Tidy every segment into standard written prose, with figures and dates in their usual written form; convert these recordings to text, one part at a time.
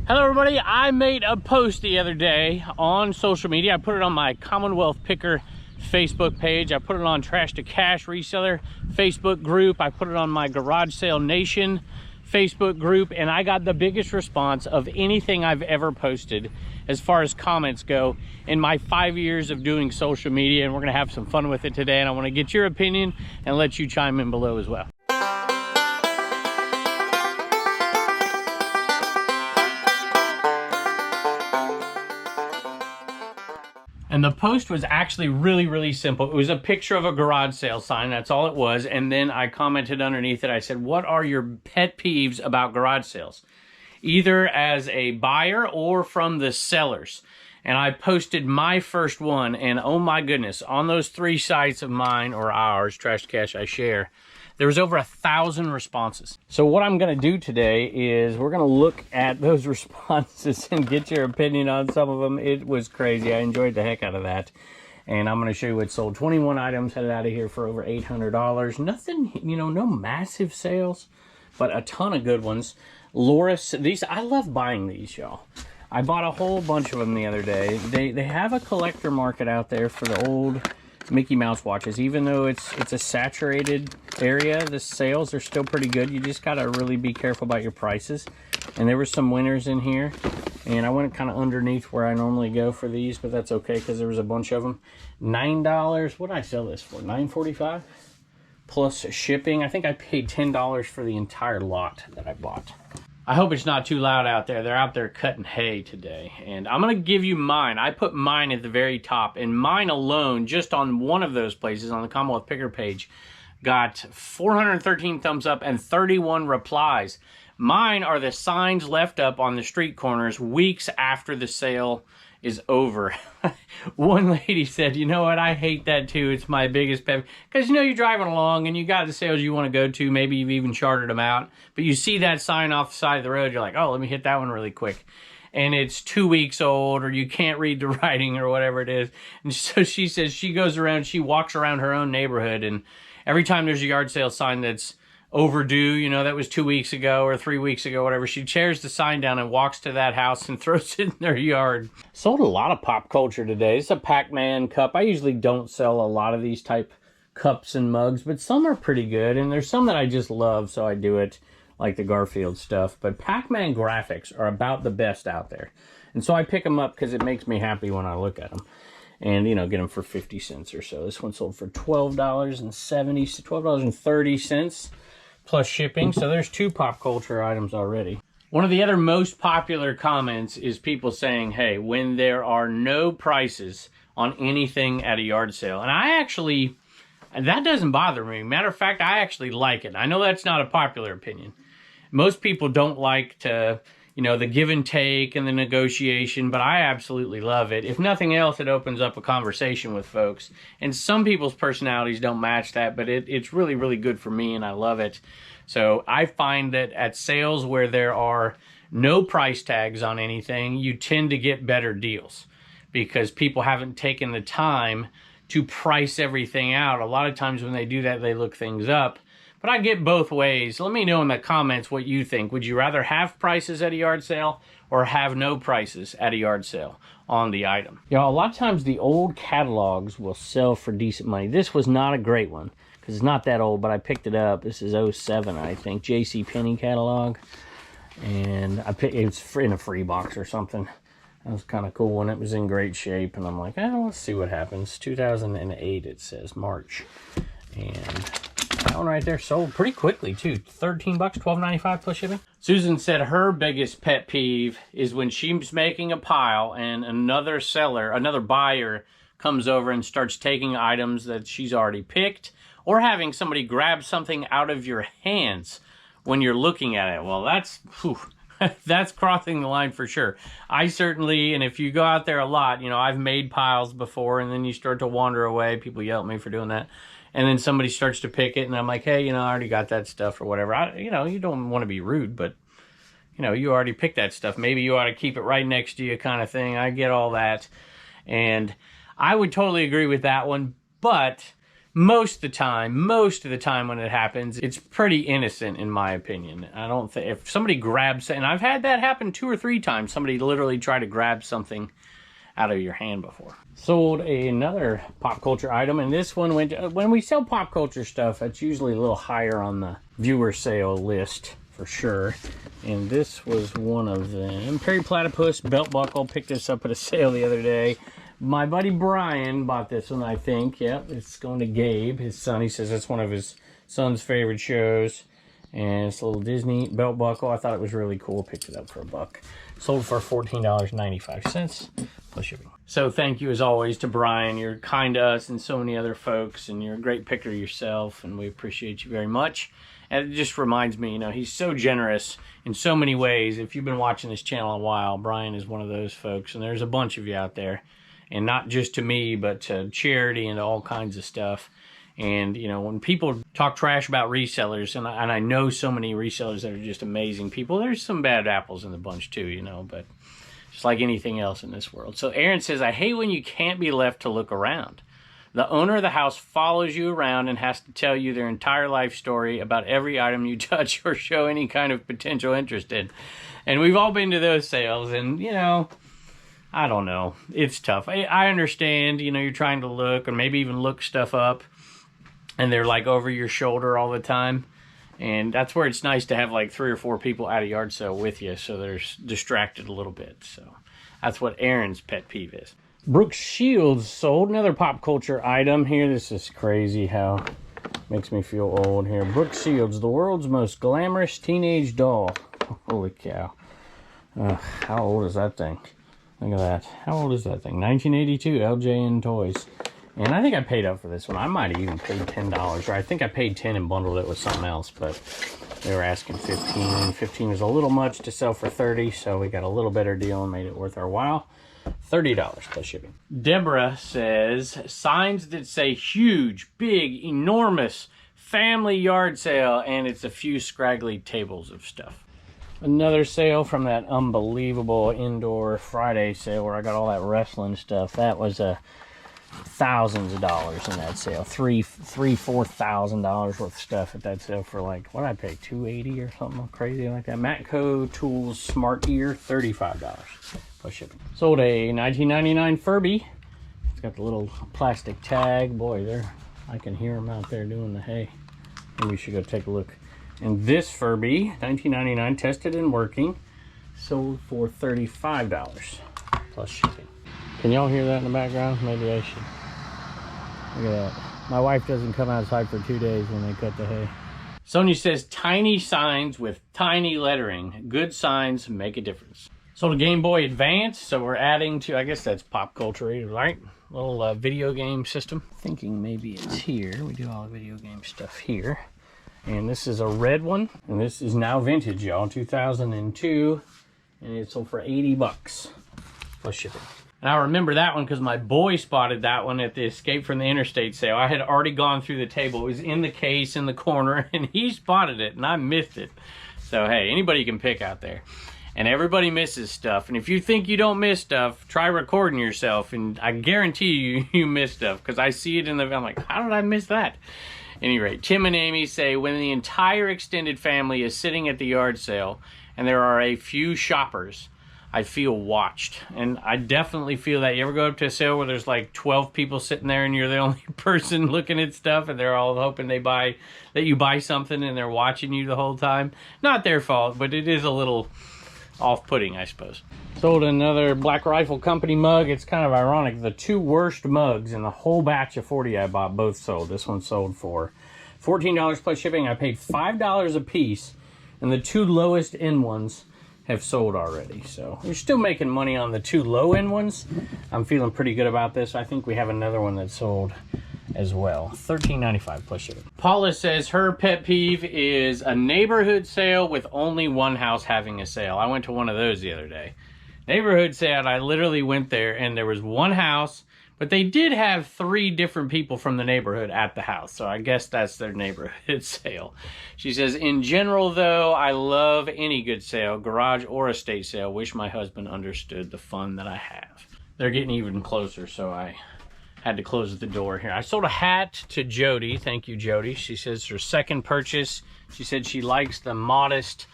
Hello everybody, I made a post the other day on social media. I put it on my Commonwealth Picker Facebook page. I put it on Trash to Cash Reseller Facebook group. I put it on my Garage Sale Nation Facebook group, and I got the biggest response of anything I've ever posted as far as comments go in my 5 years of doing social media, and we're gonna have some fun with it today, and I wanna get your opinion and let you chime in below as well. And the post was actually really simple. It was a picture of a garage sale sign, that's all it was. And then I commented underneath it, I said, what are your pet peeves about garage sales? Either as a buyer or from the sellers. And I posted my first one, and oh my goodness, on those 3 sites of mine, or ours, Trash to Cash I share, there was over 1,000 responses. So what I'm gonna do today is we're gonna look at those responses and get your opinion on some of them. It was crazy, I enjoyed the heck out of that. And I'm gonna show you what sold. 21 items, headed out of here for over $800. Nothing, you know, no massive sales, but a ton of good ones. Loris, these, I love buying these, y'all. I bought a whole bunch of them the other day. They have a collector market out there for the old Mickey Mouse watches. Even though it's a saturated area, the sales are still pretty good. You just gotta really be careful about your prices. And there were some winners in here, and I went kind of underneath where I normally go for these, but that's okay because there was a bunch of them. $9, what did I sell this for? $9.45 plus shipping. I think I paid $10 for the entire lot that I bought. I hope it's not too loud out there. They're out there cutting hay today. And I'm gonna give you mine. I put mine at the very top, and mine alone, just on one of those places, on the Commonwealth Picker page, got 413 thumbs up and 31 replies. Mine are the signs left up on the street corners weeks after the sale is over. One lady said, you know what, I hate that too. It's my biggest pet. Because you know, you're driving along and you got the sales you want to go to. Maybe you've even chartered them out. But you see that sign off the side of the road. You're like, oh, let me hit that one really quick. And it's 2 weeks old, or you can't read the writing or whatever it is. And so she says she goes around, she walks around her own neighborhood, and every time there's a yard sale sign that's overdue, you know, that was 2 weeks ago or 3 weeks ago, whatever, she tears the sign down and walks to that house and throws it in their yard. Sold a lot of pop culture today. It's a Pac-Man cup. I usually don't sell a lot of these type cups and mugs, but some are pretty good, and there's some that I just love, so I do it, like the Garfield stuff. But Pac-Man graphics are about the best out there, and so I pick them up because it makes me happy when I look at them. And, you know, get them for 50 cents or so. This one sold for $12.30 plus shipping. So there's 2 pop culture items already. One of the other most popular comments is people saying, hey, when there are no prices on anything at a yard sale. And I actually, that doesn't bother me. Matter of fact, I actually like it. I know that's not a popular opinion. Most people don't like to, you know, the give and take and the negotiation, but I absolutely love it. If nothing else, it opens up a conversation with folks. And some people's personalities don't match that, but it's really good for me, and I love it. So I find that at sales where there are no price tags on anything, you tend to get better deals because people haven't taken the time to price everything out. A lot of times when they do that, they look things up. But I get both ways. Let me know in the comments what you think. Would you rather have prices at a yard sale or have no prices at a yard sale on the item? You know, a lot of times the old catalogs will sell for decent money. This was not a great one because it's not that old, but I picked it up. This is 07, I think, JCPenney catalog. And I picked, it's in a free box or something. That was kind of cool when it was in great shape. And I'm like, oh, let's see what happens. 2008, it says, March. And that one right there sold pretty quickly too. 13 bucks, $12.95 plus shipping. Susan said her biggest pet peeve is when she's making a pile and another seller, another buyer comes over and starts taking items that she's already picked, or having somebody grab something out of your hands when you're looking at it. Well, that's, whew, that's crossing the line for sure. I certainly, and if you go out there a lot, you know, I've made piles before, and then you start to wander away. People yell at me for doing that. And then somebody starts to pick it, and I'm like, hey, you know, I already got that stuff or whatever. You know, you don't want to be rude, but, you know, you already picked that stuff. Maybe you ought to keep it right next to you kind of thing. I get all that. And I would totally agree with that one. But most of the time when it happens, it's pretty innocent in my opinion. I don't think, if somebody grabs, and I've had that happen 2 or 3 times, somebody literally tried to grab something out of your hand before. Sold another pop culture item, and this one went, when we sell pop culture stuff, that's usually a little higher on the viewer sale list for sure. And this was one of them. Perry Platypus belt buckle. Picked this up at a sale the other day. My buddy Brian bought this one, I think. Yep, it's going to Gabe, his son. He says that's one of his son's favorite shows. And it's a little Disney belt buckle. I thought it was really cool. Picked it up for $1. Sold for $14.95 plus shipping. So thank you as always to Brian. You're kind to us and so many other folks, and you're a great picker yourself, and we appreciate you very much. And it just reminds me, you know, he's so generous in so many ways. If you've been watching this channel a while, Brian is one of those folks, and there's a bunch of you out there. And not just to me, but to charity and all kinds of stuff. And, you know, when people talk trash about resellers, and I know so many resellers that are just amazing people, there's some bad apples in the bunch too, you know, but just like anything else in this world. So Aaron says, I hate when you can't be left to look around. The owner of the house follows you around and has to tell you their entire life story about every item you touch or show any kind of potential interest in. And we've all been to those sales, and, you know, I don't know. It's tough. I understand, you know, you're trying to look or maybe even look stuff up, and they're like over your shoulder all the time. And that's where it's nice to have like 3 or 4 people at a yard sale with you, so they're distracted a little bit. So that's what Aaron's pet peeve is. Brooke Shields sold another pop culture item here. This is crazy how it makes me feel old here. Brooke Shields, the world's most glamorous teenage doll. Holy cow. How old is that thing? Look at that. How old is that thing? 1982, LJN Toys. And I think I paid up for this one. I might have even paid $10. Or I think I paid $10 and bundled it with something else, but they were asking $15. $15 was a little much to sell for $30, so we got a little better deal and made it worth our while. $30 plus shipping. Deborah says, signs that say huge, big, enormous family yard sale, and it's a few scraggly tables of stuff. Another sale from that unbelievable indoor Friday sale where I got all that wrestling stuff. That was thousands of dollars in that sale. $4,000 worth of stuff at that sale for like, what did I pay, $280 or something crazy like that. Matco Tools Smart Ear, $35 plus shipping. Sold a 1999 Furby. It's got the little plastic tag. Boy, I can hear them out there doing the hay. Maybe we should go take a look. And this Furby, 1999, tested and working, sold for $35 plus shipping. Can y'all hear that in the background? Maybe I should. Look at that. My wife doesn't come outside for 2 days when they cut the hay. Sonia says, tiny signs with tiny lettering. Good signs make a difference. Sold a Game Boy Advance, so we're adding to, I guess that's pop culture, right? Little video game system. Thinking maybe it's here. We do all the video game stuff here. And this is a red one, and this is now vintage, y'all, 2002, and it sold for $80 plus shipping. And I remember that one because my boy spotted that one at the Escape from the Interstate sale. I had already gone through the table. It was in the case in the corner, and he spotted it, and I missed it. So, hey, anybody can pick out there. And everybody misses stuff. And if you think you don't miss stuff, try recording yourself, and I guarantee you, you miss stuff because I see it in the... I'm like, how did I miss that? At any rate, Tim and Amy say, when the entire extended family is sitting at the yard sale and there are a few shoppers, I feel watched. And I definitely feel that. You ever go up to a sale where there's like 12 people sitting there and you're the only person looking at stuff and they're all hoping that you buy something and they're watching you the whole time? Not their fault, but it is a little off-putting, I suppose. Sold another Black Rifle Company mug. It's kind of ironic. The 2 worst mugs in the whole batch of 40 I bought both sold. This one sold for $14 plus shipping. I paid $5 a piece, and the 2 lowest end ones have sold already. So we're still making money on the 2 low end ones. I'm feeling pretty good about this. I think we have another one that sold as well. $13.95 plus shipping. Paula says her pet peeve is a neighborhood sale with only one house having a sale. I went to one of those the other day. Neighborhood sale, I literally went there and there was one house, but they did have 3 different people from the neighborhood at the house. So I guess that's their neighborhood sale. She says, in general though, I love any good sale, garage or estate sale. Wish my husband understood the fun that I have. They're getting even closer, so I Had to close the door here. I sold a hat to Jody. Thank you, Jody. She says her second purchase. She said she likes the modest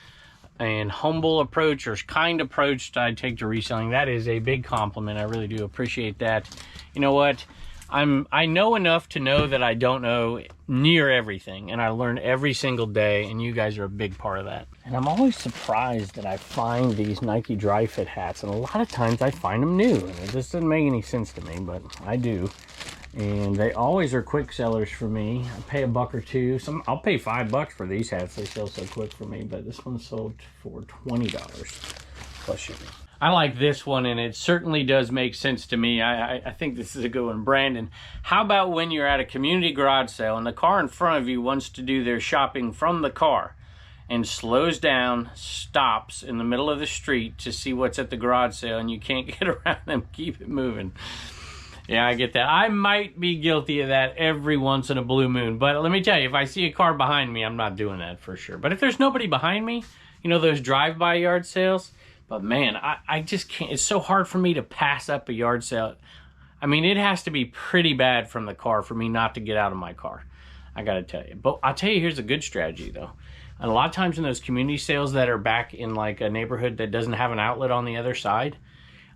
and humble approach or kind approach I take to reselling. That is a big compliment. I really do appreciate that. You know what? I know enough to know that I don't know near everything, and I learn every single day, and you guys are a big part of that. And I'm always surprised that I find these Nike dry fit hats, and a lot of times I find them new, and it just doesn't make any sense to me, but I do. And they always are quick sellers for me. I pay $1 or $2. I'll pay $5 for these hats. They sell so quick for me, but this one sold for $20 plus shipping. I like this one, and it certainly does make sense to me. I think this is a good one. Brandon, how about when you're at a community garage sale and the car in front of you wants to do their shopping from the car and slows down, stops in the middle of the street to see what's at the garage sale, and you can't get around them, keep it moving. Yeah, I get that. I might be guilty of that every once in a blue moon, but let me tell you, if I see a car behind me, I'm not doing that for sure. But if there's nobody behind me, you know, those drive-by yard sales, but man, I just can't. It's so hard for me to pass up a yard sale. I mean, it has to be pretty bad from the car for me not to get out of my car. I got to tell you. But I'll tell you, here's a good strategy, though. And a lot of times in those community sales that are back in like a neighborhood that doesn't have an outlet on the other side,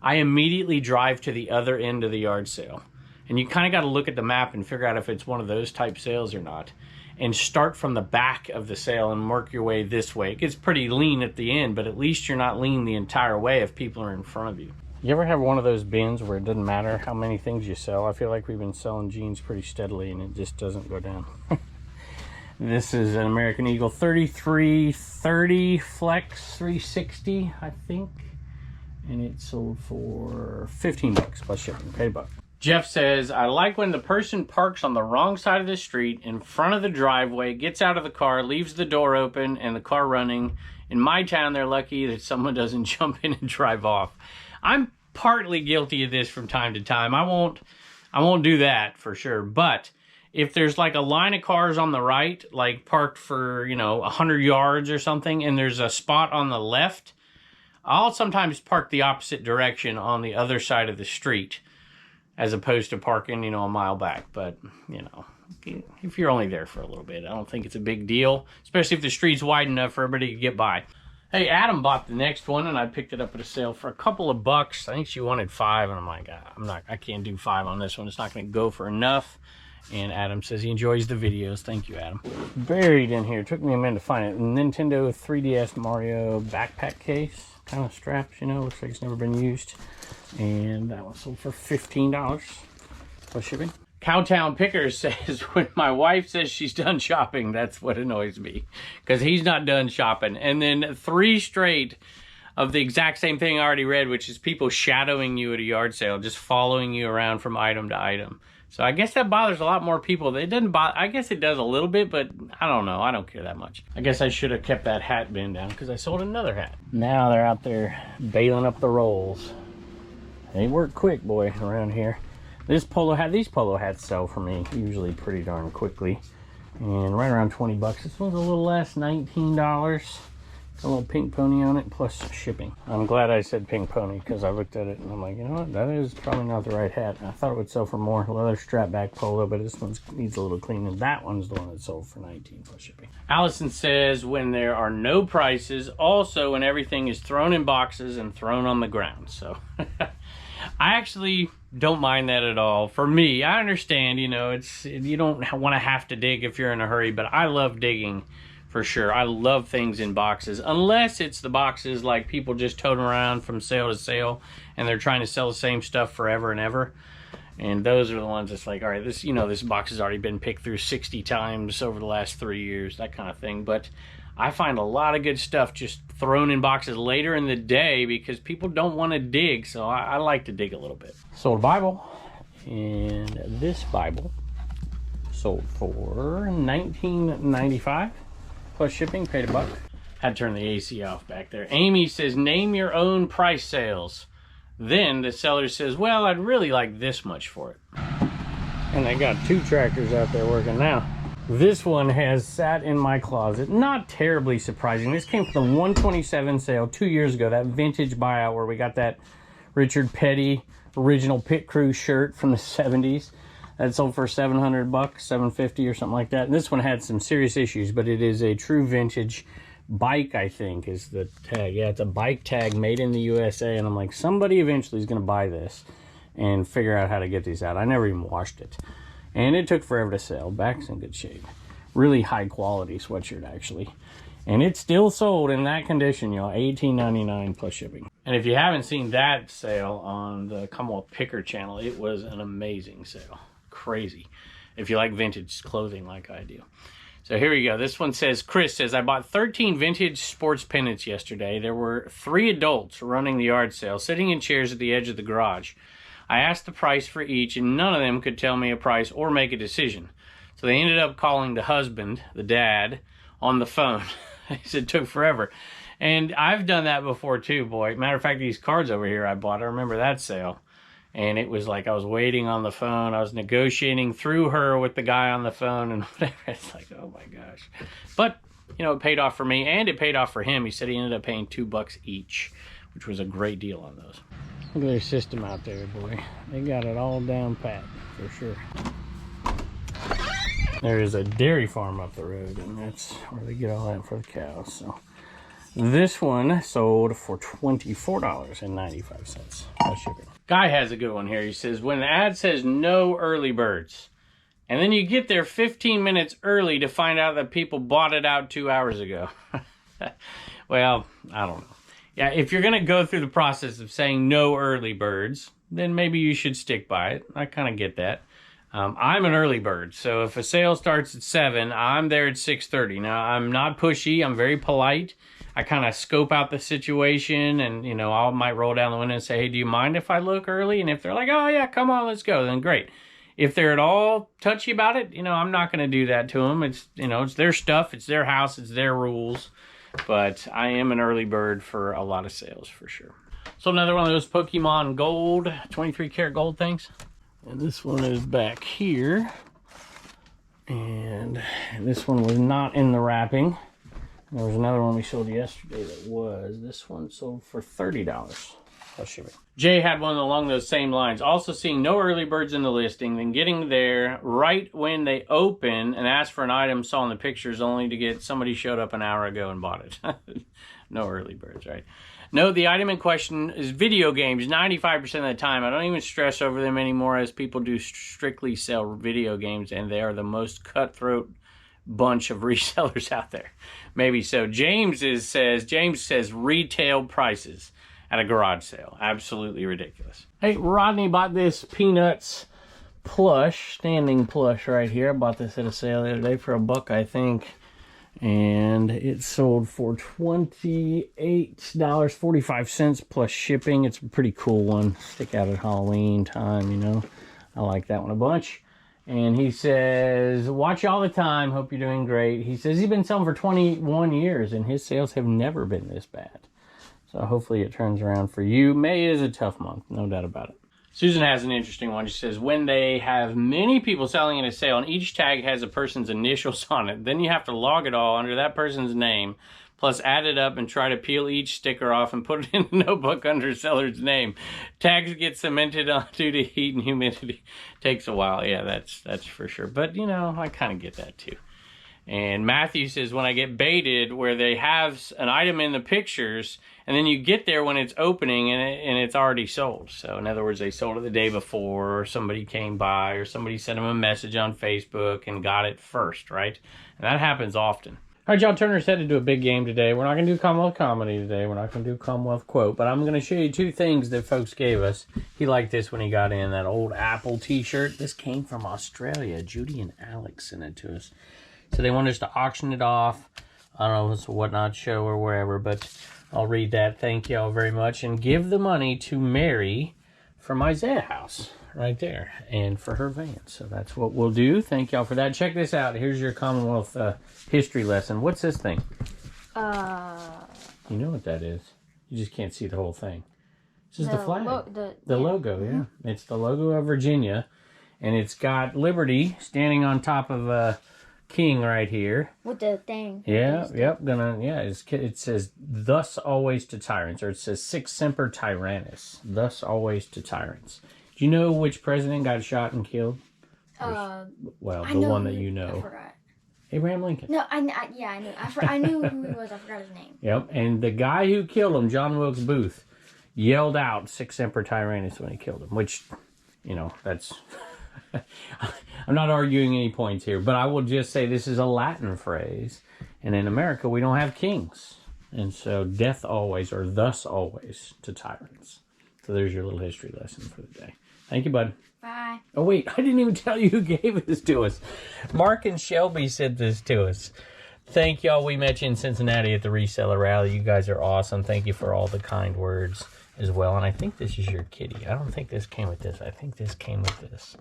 I immediately drive to the other end of the yard sale. And you kind of got to look at the map and figure out if it's one of those type sales or not. And start from the back of the sale and work your way this way. It gets pretty lean at the end, but at least you're not lean the entire way if people are in front of you. You ever have one of those bins where it doesn't matter how many things you sell? I feel like we've been selling jeans pretty steadily and it just doesn't go down. This is an American Eagle 3330 Flex 360, I think. And it sold for $15 plus shipping, paid $1. Jeff says, I like when the person parks on the wrong side of the street in front of the driveway, gets out of the car, leaves the door open and the car running. In my town, they're lucky that someone doesn't jump in and drive off. I'm partly guilty of this from time to time. I won't do that for sure. But if there's like a line of cars on the right, like parked for, 100 yards or something, and there's a spot on the left, I'll sometimes park the opposite direction on the other side of the street, as opposed to parking, a mile back. But, if you're only there for a little bit, I don't think it's a big deal, especially if the street's wide enough for everybody to get by. Hey, Adam bought the next one, and I picked it up at a sale for a couple of bucks. I think she wanted $5, and I'm like, I can't do $5 on this one. It's not going to go for enough. And Adam says he enjoys the videos. Thank you, Adam. Buried in here. It took me a minute to find it. Nintendo 3DS Mario backpack case. Kind of straps, looks like it's never been used. And that one sold for $15 plus shipping. Cowtown Picker says, when my wife says she's done shopping, that's what annoys me, because he's not done shopping. And then 3 straight of the exact same thing I already read, which is people shadowing you at a yard sale, just following you around from item to item. So I guess that bothers a lot more people. It doesn't bother, I guess it does a little bit, but I don't know. I don't care that much. I guess I should have kept that hat bin down because I sold another hat. Now they're out there bailing up the rolls. They work quick, boy, around here. These polo hats sell for me usually pretty darn quickly. And right around 20 bucks. This one's a little less, $19. A little pink pony on it plus shipping. I'm glad I said pink pony because I looked at it and I'm like, you know what, that is probably not the right hat. I thought it would sell for more. Leather strap back polo, but this one needs a little cleaning. That one's the one that sold for $19 plus shipping. Allison says, when there are no prices, also when everything is thrown in boxes and thrown on the ground. So I actually don't mind that at all. For me, I understand, you don't want to have to dig if you're in a hurry, but I love digging. For sure. I love things in boxes, unless it's the boxes like people just toting around from sale to sale and they're trying to sell the same stuff forever and ever. And those are the ones that's like, all right, this, this box has already been picked through 60 times over the last 3 years, that kind of thing. But I find a lot of good stuff just thrown in boxes later in the day because people don't want to dig. So I like to dig a little bit. Sold a Bible, and this Bible sold for $19.95. Plus shipping, paid $1. Had to turn the AC off back there. Amy says, name your own price sales. Then the seller says, well, I'd really like this much for it. And they got 2 tractors out there working now. This one has sat in my closet. Not terribly surprising. This came from the 127 sale 2 years ago. That vintage buyout where we got that Richard Petty original pit crew shirt from the 70s. That sold for $700, $750 or something like that. And this one had some serious issues, but it is a true vintage bike, I think, is the tag. Yeah, it's a bike tag made in the USA. And I'm like, somebody eventually is going to buy this and figure out how to get these out. I never even washed it. And it took forever to sell. Back's in good shape. Really high quality sweatshirt, actually. And it's still sold in that condition, y'all. $18.99 plus shipping. And if you haven't seen that sale on the Commonwealth Picker channel, it was an amazing sale. Crazy. If you like vintage clothing like I do. So here we go. This one says, Chris says, I bought 13 vintage sports pennants yesterday. There were 3 adults running the yard sale, sitting in chairs at the edge of the garage. I asked the price for each, and none of them could tell me a price or make a decision. So they ended up calling the husband, the dad, on the phone. He said it took forever. And I've done that before too, boy. Matter of fact, these cards over here I bought, I remember that sale. And it was like I was waiting on the phone. I was negotiating through her with the guy on the phone and whatever. It's like, oh my gosh. But, you know, it paid off for me and it paid off for him. He said he ended up paying $2 each, which was a great deal on those. Look at their system out there, boy. They got it all down pat, for sure. There is a dairy farm up the road, and that's where they get all that for the cows. So this one sold for $24.95 plus shipping. Guy has a good one here. He says, when the ad says no early birds, and then you get there 15 minutes early to find out that people bought it out 2 hours ago. Well, I don't know. Yeah, if you're going to go through the process of saying no early birds, then maybe you should stick by it. I kind of get that. I'm an early bird, so if a sale starts at 7, I'm there at 6:30. Now, I'm not pushy. I'm very polite. I kind of scope out the situation, and, you know, I might roll down the window and say, hey, do you mind if I look early? And if they're like, oh, yeah, come on, let's go, then great. If they're at all touchy about it, you know, I'm not going to do that to them. It's, you know, it's their stuff. It's their house. It's their rules. But I am an early bird for a lot of sales, for sure. So another one of those Pokemon gold, 23 karat gold things. And this one is back here. And this one was not in the wrapping. There was another one we sold yesterday that was. This one sold for $30 plus shipping. Jay had one along those same lines. Also seeing no early birds in the listing, then getting there right when they open and ask for an item saw in the pictures only to get somebody showed up an hour ago and bought it. No early birds, right? No, the item in question is video games 95% of the time. I don't even stress over them anymore as people do strictly sell video games, and they are the most cutthroat bunch of resellers out there. Maybe so. James says retail prices at a garage sale. Absolutely ridiculous. Hey, Rodney bought this Peanuts plush, standing plush right here. I bought this at a sale the other day for $1, I think. And it sold for $28.45 plus shipping. It's a pretty cool one. Stick out at Halloween time, you know. I like that one a bunch. And he says, watch you all the time. Hope you're doing great. He says he's been selling for 21 years and his sales have never been this bad. So hopefully it turns around for you. May is a tough month, no doubt about it. Susan has an interesting one. She says, when they have many people selling in a sale and each tag has a person's initials on it, then you have to log it all under that person's name, plus add it up and try to peel each sticker off and put it in a notebook under a seller's name. Tags get cemented on due to heat and humidity. Takes a while. Yeah, that's for sure. But, you know, I kind of get that too. And Matthew says, when I get baited where they have an item in the pictures and then you get there when it's opening and it's already sold. So in other words, they sold it the day before, or somebody came by, or somebody sent them a message on Facebook and got it first, right? And that happens often. All right, John Turner's headed to a big game today. We're not going to do Commonwealth Comedy today. We're not going to do Commonwealth Quote, but I'm going to show you 2 things that folks gave us. He liked this when he got in, that old Apple t-shirt. This came from Australia. Judy and Alex sent it to us. So they want us to auction it off. I don't know if it's a Whatnot show or wherever, but I'll read that. Thank y'all very much. And give the money to Mary from Isaiah House right there and for her van. So that's what we'll do. Thank y'all for that. Check this out. Here's your Commonwealth history lesson. What's this thing? You know what that is. You just can't see the whole thing. This is the flag. The logo, yeah. It's the logo of Virginia. And it's got Liberty standing on top of a king right here. With the thing. Yeah, yep. It says, thus always to tyrants. Or it says, Sic Semper Tyrannis. Thus always to tyrants. Do you know which president got shot and killed Well, the one that you know. I forgot. Abraham Lincoln. No, I knew. I knew who he was. I forgot his name. Yep, and the guy who killed him, John Wilkes Booth, yelled out "Sic Semper Tyrannis" when he killed him, which, you know, that's... I'm not arguing any points here, but I will just say this is a Latin phrase, and in America we don't have kings, and so death always, or thus always, to tyrants. So there's your little history lesson for the day. Thank you, bud. Bye. Oh wait, I didn't even tell you who gave this to us. Mark and Shelby sent this to us. Thank y'all. We met you in Cincinnati at the Reseller Rally. You guys are awesome. Thank you for all the kind words as well. And I think this is your kitty. I don't think this came with this. I think this came with this.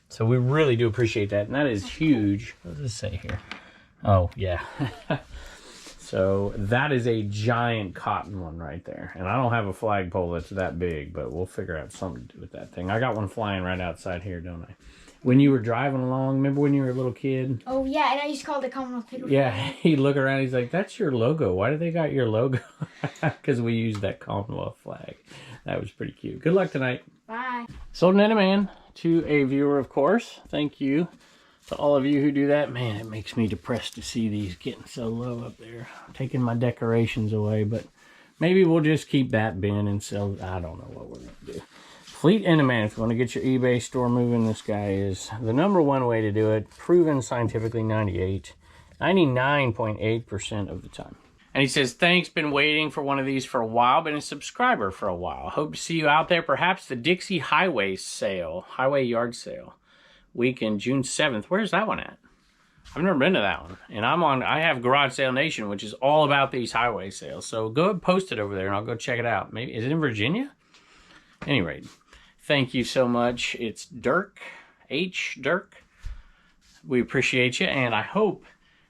So we really do appreciate that. And that is huge. What does it say here? Oh, yeah. So that is a giant cotton one right there. And I don't have a flagpole that's that big, but we'll figure out something to do with that thing. I got one flying right outside here, don't I? When you were driving along, remember when you were a little kid? Oh, yeah, and I used to call it the Commonwealth pickle. Yeah, he'd look around, he's like, that's your logo. Why do they got your logo? Because we used that Commonwealth flag. That was pretty cute. Good luck tonight. Bye. Sold an Enderman to a viewer, of course. Thank you to all of you who do that. Man, it makes me depressed to see these getting so low up there. I'm taking my decorations away, but maybe we'll just keep that bin and sell. I don't know what we're going to do. Fleet Enderman, if you want to get your eBay store moving, this guy is the #1 way to do it. Proven scientifically 99.8% of the time. And he says, thanks, been waiting for one of these for a while, been a subscriber for a while. Hope to see you out there, perhaps the Dixie Highway Yard Sale, weekend June 7th. Where's that one at? I've never been to that one. And I have Garage Sale Nation, which is all about these highway sales. So go ahead and post it over there and I'll go check it out. Maybe, is it in Virginia? At any rate, thank you so much. It's Dirk, Dirk. We appreciate you, and I hope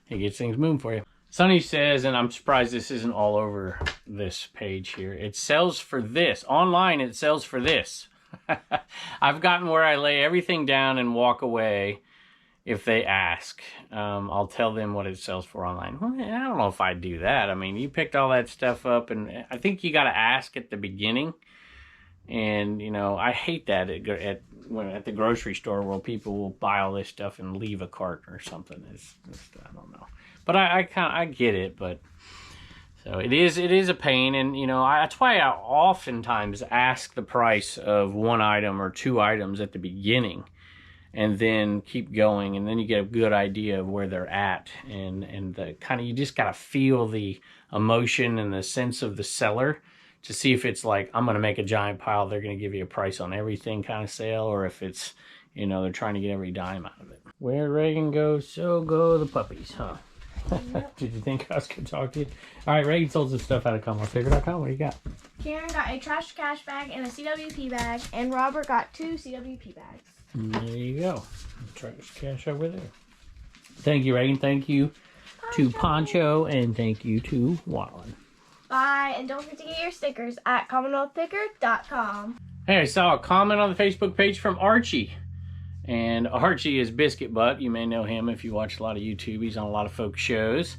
it gets things moving for you. Sonny says, and I'm surprised this isn't all over this page here, it sells for this. Online, it sells for this. I've gotten where I lay everything down and walk away if they ask. I'll tell them what it sells for online. Well, I don't know if I'd do that. I mean, you picked all that stuff up, and I think you got to ask at the beginning. And, you know, I hate that at the grocery store where people will buy all this stuff and leave a cart or something. It's I don't know. But I get it, but so it is a pain, and you know that's why I oftentimes ask the price of one item or two items at the beginning, and then keep going, and then you get a good idea of where they're at, and the kind of you just gotta feel the emotion and the sense of the seller to see if it's like I'm gonna make a giant pile, they're gonna give you a price on everything kind of sale, or if it's you know they're trying to get every dime out of it. Where Reagan goes, so go the puppies, huh? Yep. Did you think I was going to talk to you? All right, Reagan sold some stuff out of CommonwealthFigure.com. What do you got? Karen got a trash cash bag and a CWP bag, and Robert got 2 CWP bags. There you go. Trash cash over there. Thank you, Reagan. Thank you to Poncho, and thank you to Wallen. Bye, and don't forget to get your stickers at CommonwealthPicker.com. Hey, I saw a comment on the Facebook page from Archie. And Archie is Biscuit Butt. You may know him if you watch a lot of YouTube. He's on a lot of folk shows.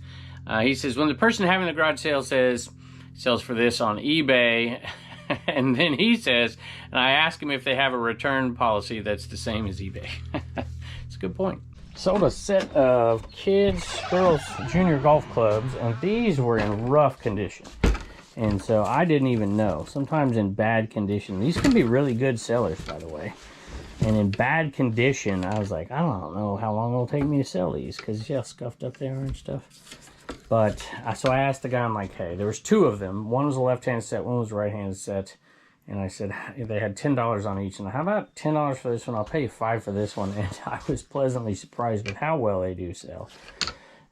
He says, when the person having the garage sale says, sells for this on eBay, and then he says, and I ask him if they have a return policy that's the same as eBay. It's a good point. Sold a set of girls junior golf clubs, and these were in rough condition. And so I didn't even know. Sometimes in bad condition. These can be really good sellers, by the way. And in bad condition, I was like, I don't know how long it'll take me to sell these, because yeah, scuffed up there and stuff. But so I asked the guy, I'm like, hey, there was 2 of them. One was a left-handed set, one was a right-handed set. And I said, they had $10 on each. And how about $10 for this one? I'll pay you $5 for this one. And I was pleasantly surprised with how well they do sell.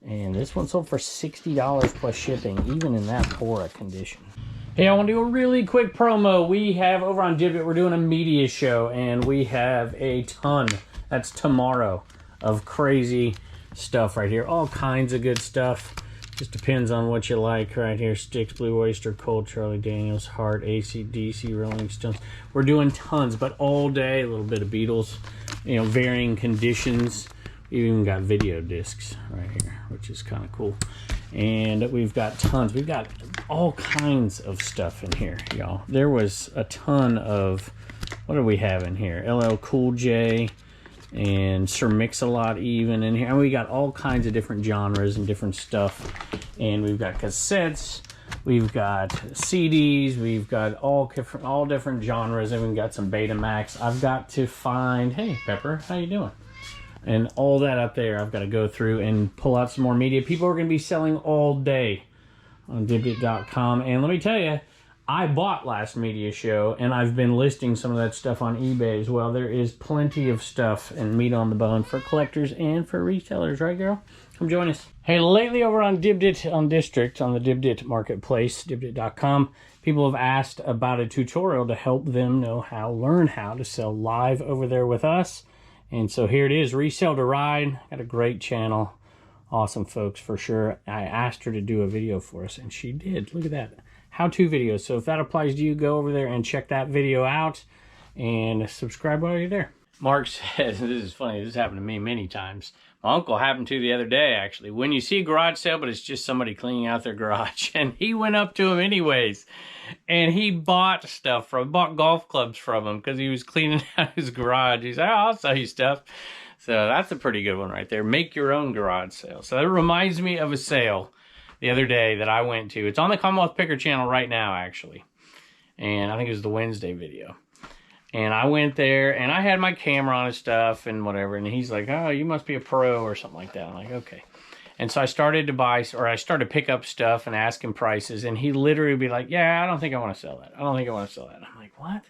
And this one sold for $60 plus shipping, even in that poor a condition. Hey, I want to do a really quick promo. We have over on Dibit, we're doing a media show, and we have a ton, that's tomorrow, of crazy stuff right here. All kinds of good stuff. Just depends on what you like right here. Styx, Blue Oyster Cult, Charlie Daniels, Heart, AC/DC, Rolling Stones. We're doing tons, but all day, a little bit of Beatles, you know, varying conditions. We even got video discs right here, which is kind of cool. And we've got tons. We've got all kinds of stuff in here, y'all. There was a ton of, what do we have in here? LL Cool J, and Sir Mix-a-Lot even in here. And we got all kinds of different genres and different stuff. And we've got cassettes, we've got CDs, we've got all different genres, and we've got some Betamax. I've got to find, hey Pepper, how you doing? And all that up there, I've got to go through and pull out some more media. People are going to be selling all day on dibdit.com. And let me tell you, I bought last media show, and I've been listing some of that stuff on eBay as well. There is plenty of stuff and meat on the bone for collectors and for resellers, right, girl? Come join us. Hey, lately over on Dibdit on District, on the Dibdit marketplace, dibdit.com, people have asked about a tutorial to help them learn how to sell live over there with us. And so here it is, Resell to Ride. Got a great channel. Awesome folks for sure. I asked her to do a video for us, and she did. Look at that. How-to videos. So if that applies to you, go over there and check that video out and subscribe while you're there. Mark says, this is funny, this happened to me many times. My uncle happened to the other day, actually. When you see a garage sale, but it's just somebody cleaning out their garage, and he went up to him anyways, and he bought golf clubs from him because he was cleaning out his garage. He said, oh, I'll sell you stuff. So that's a pretty good one right there. Make your own garage sale. So that reminds me of a sale the other day that I went to. It's on the Commonwealth Picker channel right now, actually. And I think it was the Wednesday video. And I went there, and I had my camera on and stuff and whatever. And he's like, oh, you must be a pro or something like that. I'm like, okay. And so I started to pick up stuff and ask him prices. And he literally would be like, yeah, I don't think I want to sell that. I don't think I want to sell that. I'm like, what? I'm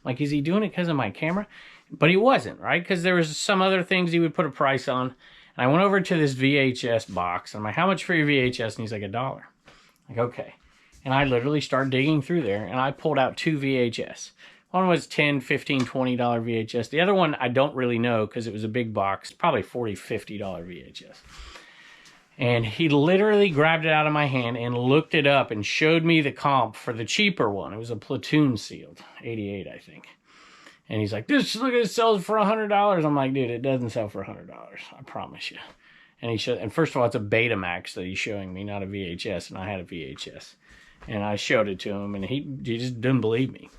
like, is he doing it because of my camera? But he wasn't, right? Because there was some other things he would put a price on. And I went over to this VHS box. I'm like, how much for your VHS? And he's like, $1. I'm like, okay. And I literally started digging through there, and I pulled out 2 VHS. One was $10, $15, $20 VHS. The other one, I don't really know because it was a big box, probably $40, $50 VHS. And he literally grabbed it out of my hand and looked it up and showed me the comp for the cheaper one. It was a platoon sealed, 88, I think. And he's like, look, it sells for $100. I'm like, dude, it doesn't sell for $100. I promise you. And and first of all, it's a Betamax that he's showing me, not a VHS. And I had a VHS. And I showed it to him, and he just didn't believe me.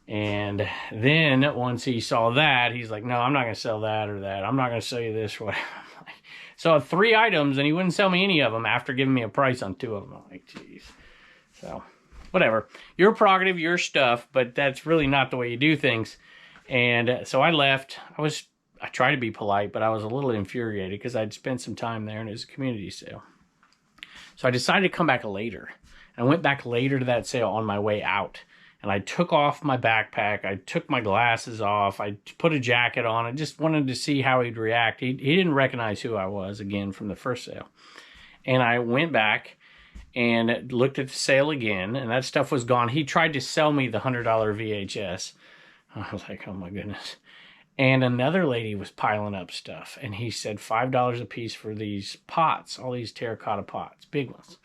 And then once he saw that, he's like, no, I'm not going to sell that or that. I'm not going to sell you this or whatever. So 3 items, and he wouldn't sell me any of them after giving me a price on 2 of them. I'm like, geez. So, whatever. Your prerogative, your stuff, but that's really not the way you do things. And so I left. I tried to be polite, but I was a little infuriated because I'd spent some time there, and it was a community sale. So I decided to come back later. I went back later to that sale on my way out. And I took off my backpack. I took my glasses off. I put a jacket on. I just wanted to see how he'd react. He didn't recognize who I was, again, from the first sale. And I went back and looked at the sale again, and that stuff was gone. He tried to sell me the $100 VHS. I was like, oh my goodness. And another lady was piling up stuff, and he said $5 a piece for these pots, all these terracotta pots, big ones.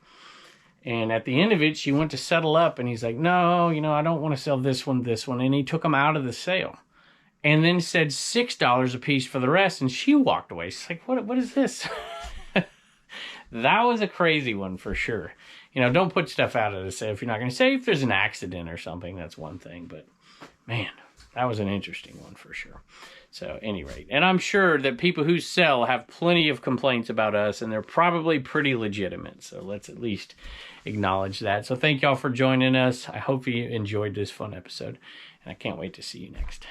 And at the end of it, she went to settle up, and he's like, no, I don't want to sell this one. And he took them out of the sale. And then said $6 a piece for the rest, and she walked away. She's like, what is this? That was a crazy one for sure. Don't put stuff out of the sale if you're not going to say. If there's an accident or something, that's one thing. But, man, that was an interesting one for sure. So, at any rate. And I'm sure that people who sell have plenty of complaints about us, and they're probably pretty legitimate. So, let's at least acknowledge that. So, thank y'all for joining us. I hope you enjoyed this fun episode, and I can't wait to see you next.